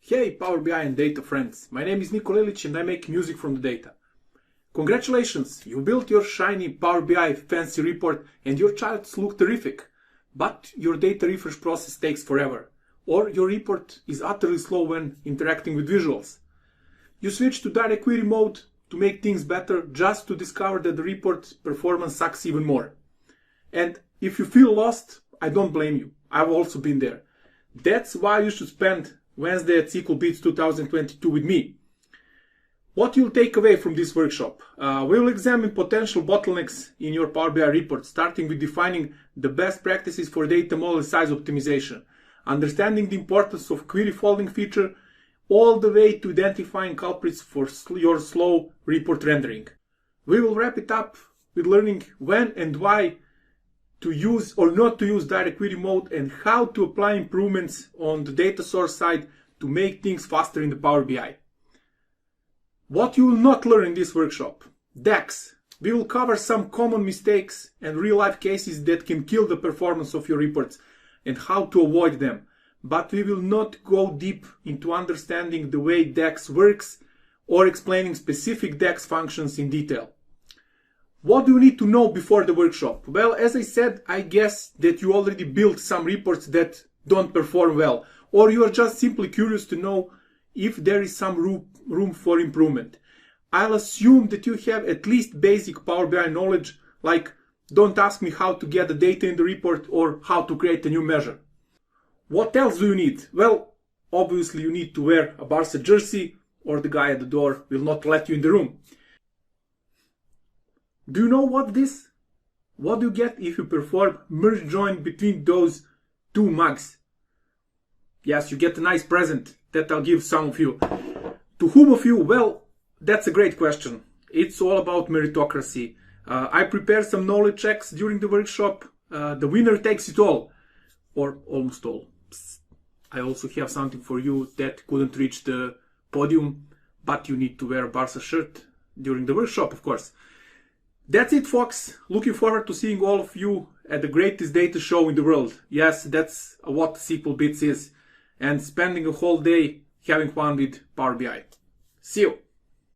Hey Power BI and data friends, my name is Niko Lilić and I make music from the data. Congratulations, you built your shiny Power BI fancy report and your charts look terrific. But your data refresh process takes forever, or your report is utterly slow when interacting with visuals. You switch to direct query mode to make things better just to discover that the report performance sucks even more. And if you feel lost, I don't blame you. I've also been there. That's why you should spend Wednesday at SQLBits 2022 with me. What you'll take away from this workshop? We will examine potential bottlenecks in your Power BI report, starting with defining the best practices for data model size optimization, understanding the importance of query folding feature, all the way to identifying culprits for your slow report rendering. We will wrap it up with learning when and why to use or not to use direct query mode and how to apply improvements on the data source side to make things faster in the Power BI. What you will not learn in this workshop: DAX. We will cover some common mistakes and real-life cases that can kill the performance of your reports and how to avoid them. But we will not go deep into understanding the way DAX works or explaining specific DAX functions in detail. What do you need to know before the workshop? Well, as I said, I guess that you already built some reports that don't perform well, or you are just simply curious to know if there is some room for improvement. I'll assume that you have at least basic Power BI knowledge, like don't ask me how to get the data in the report or how to create a new measure. What else do you need? Well, obviously you need to wear a Barca jersey or the guy at the door will not let you in the room. Do you know what this? What do you get if you perform merge join between those two mugs? Yes, you get a nice present that I'll give some of you. To whom of you? Well, that's a great question. It's all about meritocracy. I prepared some knowledge checks during the workshop. The winner takes it all, or almost all. I also have something for you that couldn't reach the podium, but you need to wear a Barca shirt during the workshop, of course. That's it, folks. Looking forward to seeing all of you at the greatest data show in the world. Yes, that's what SQLBits is. And spending a whole day having fun with Power BI. See you!